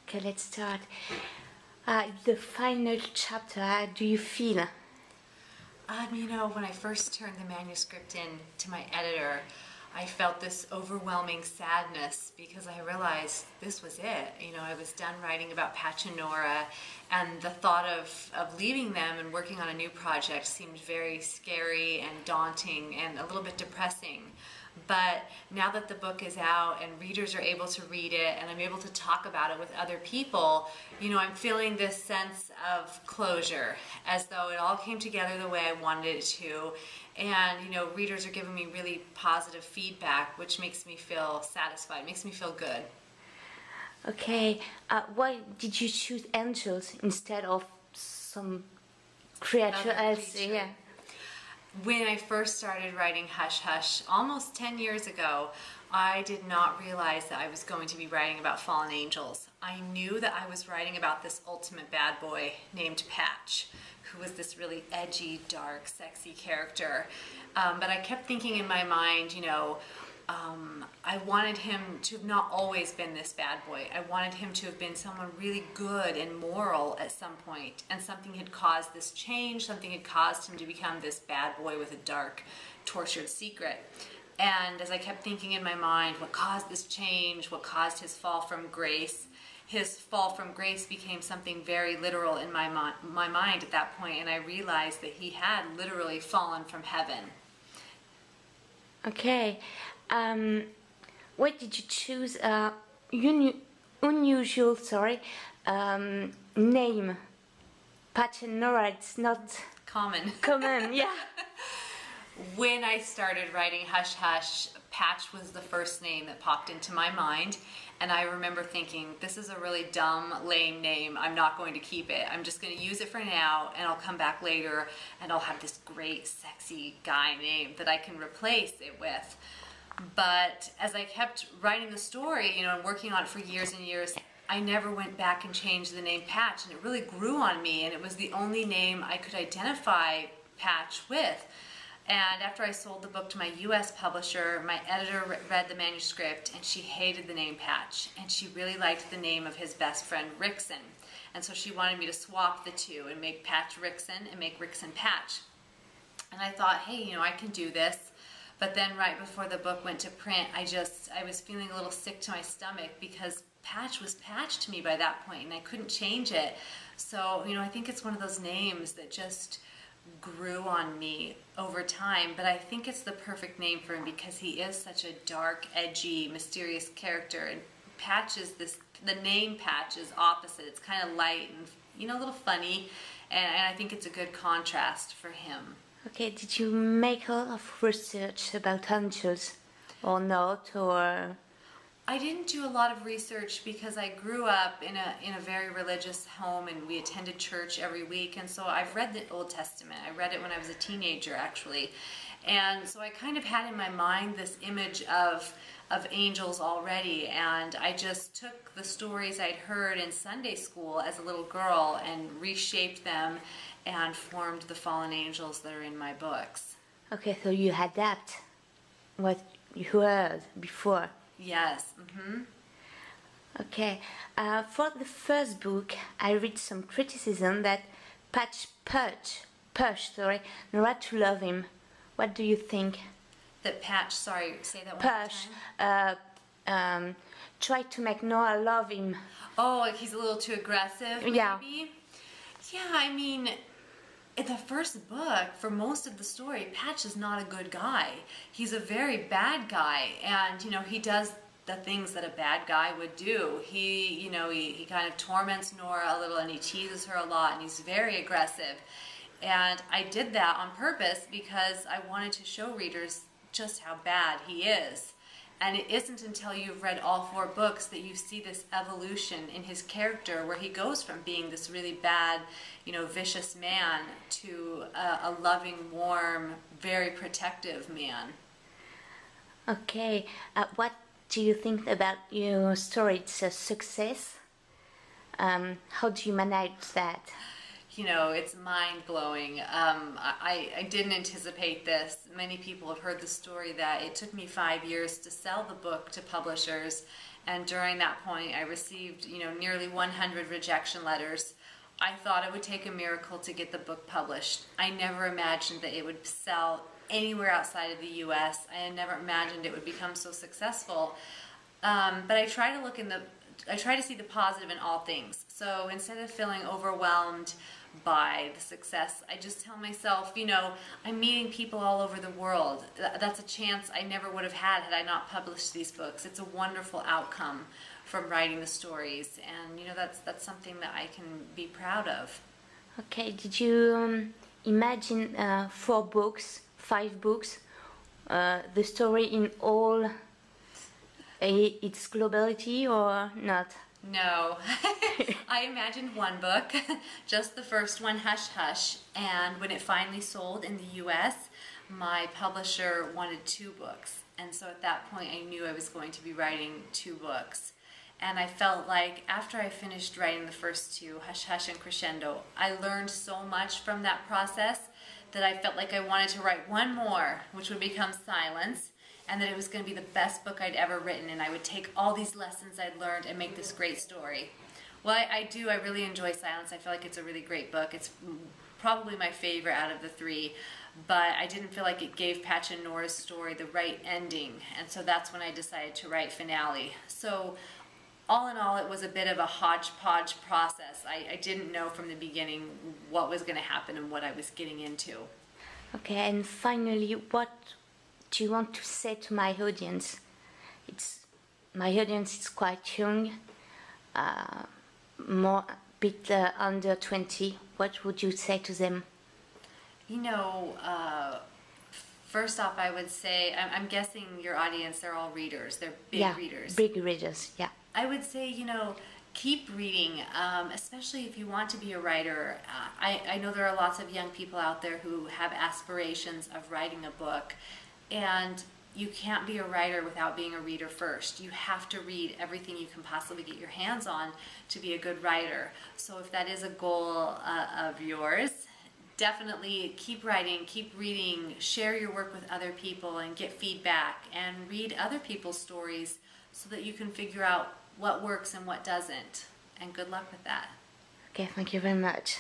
Okay, let's start. The final chapter, how do you feel? When I first turned the manuscript in to my editor, I felt this overwhelming sadness because I realized this was it. I was done writing about Patch and Nora, and the thought of leaving them and working on a new project seemed very scary and daunting and a little bit depressing. But now that the book is out and readers are able to read it and I'm able to talk about it with other people, I'm feeling this sense of closure, as though it all came together the way I wanted it to. And, readers are giving me really positive feedback, which makes me feel satisfied, makes me feel good. Okay, why did you choose angels instead of some creature else? Yeah. When I first started writing Hush Hush, almost 10 years ago, I did not realize that I was going to be writing about fallen angels. I knew that I was writing about this ultimate bad boy named Patch, who was this really edgy, dark, sexy character. But I kept thinking in my mind, I wanted him to have not always been this bad boy. I wanted him to have been someone really good and moral at some point, and something had caused this change, something had caused him to become this bad boy with a dark, tortured secret. And as I kept thinking in my mind, what caused this change, what caused his fall from grace, his fall from grace became something very literal in my mind at that point, and I realized that he had literally fallen from heaven. Okay. Why did you choose a unusual name? Patch and Nora, it's not common. Yeah. When I started writing Hush Hush, Patch was the first name that popped into my mind, and I remember thinking, this is a really dumb, lame name. I'm not going to keep it. I'm just going to use it for now, and I'll come back later, and I'll have this great, sexy guy name that I can replace it with. But as I kept writing the story, and working on it for years and years, I never went back and changed the name Patch, and it really grew on me, and it was the only name I could identify Patch with. And after I sold the book to my US publisher, my editor read the manuscript, and she hated the name Patch, and she really liked the name of his best friend Rickson. And so she wanted me to swap the two and make Patch Rickson and make Rickson Patch. And I thought, hey, I can do this. But then right before the book went to print, I was feeling a little sick to my stomach because Patch was Patch to me by that point, and I couldn't change it. So, I think it's one of those names that just grew on me over time, but I think it's the perfect name for him because he is such a dark, edgy, mysterious character, and Patch is the name Patch is opposite. It's kind of light and, a little funny, and I think it's a good contrast for him. Okay, did you make a lot of research about angels or not, or? I didn't do a lot of research because I grew up in a very religious home, and we attended church every week, and so I've read the Old Testament. I read it when I was a teenager, actually, and so I kind of had in my mind this image of angels already, and I just took the stories I'd heard in Sunday school as a little girl and reshaped them and formed the fallen angels that are in my books. Okay, so you adapt what you heard before. Yes. Mm-hmm. Okay. For the first book, I read some criticism that Patch pushed Nora to love him. What do you think? That Patch, sorry, say that one more time. Tried to make Nora love him. Oh, like he's a little too aggressive, maybe? Yeah, in the first book, for most of the story, Patch is not a good guy. He's a very bad guy, and, he does the things that a bad guy would do. He kind of torments Nora a little, and he teases her a lot, and he's very aggressive. And I did that on purpose because I wanted to show readers just how bad he is. And it isn't until you've read all 4 books that you see this evolution in his character, where he goes from being this really bad, vicious man to a loving, warm, very protective man. Okay, what do you think about your story? It's a success. How do you manage that? it's mind-blowing. I didn't anticipate this. Many people have heard the story that it took me 5 years to sell the book to publishers, and during that point I received, nearly 100 rejection letters. I thought it would take a miracle to get the book published. I never imagined that it would sell anywhere outside of the US. I had never imagined it would become so successful. But I try to see the positive in all things. So instead of feeling overwhelmed by the success, I just tell myself, I'm meeting people all over the world. That's a chance I never would have had I not published these books. It's a wonderful outcome from writing the stories, and that's something that I can be proud of. Okay, did you imagine 4 books, 5 books, the story in all its globality, or not? No. I imagined 1 book, just the first one, Hush Hush, and when it finally sold in the US, my publisher wanted 2 books, and so at that point I knew I was going to be writing 2 books. And I felt like after I finished writing the first 2, Hush Hush and Crescendo, I learned so much from that process that I felt like I wanted to write 1 more, which would become Silence, and that it was going to be the best book I'd ever written, and I would take all these lessons I'd learned and make this great story. Well, I really enjoy Silence. I feel like it's a really great book. It's probably my favorite out of the 3, but I didn't feel like it gave Patch and Nora's story the right ending, and so that's when I decided to write Finale. So all in all, it was a bit of a hodgepodge process. I didn't know from the beginning what was going to happen and what I was getting into. Okay, and finally, what do you want to say to my audience? My audience is quite young, more bit under 20. What would you say to them? First off, I would say, I'm guessing your audience, they're all readers. They're big readers. Big readers, yeah. I would say, keep reading, especially if you want to be a writer. I know there are lots of young people out there who have aspirations of writing a book, and you can't be a writer without being a reader first. You have to read everything you can possibly get your hands on to be a good writer. So if that is a goal of yours, definitely keep writing, keep reading, share your work with other people and get feedback, and read other people's stories so that you can figure out what works and what doesn't. And good luck with that. Okay, thank you very much.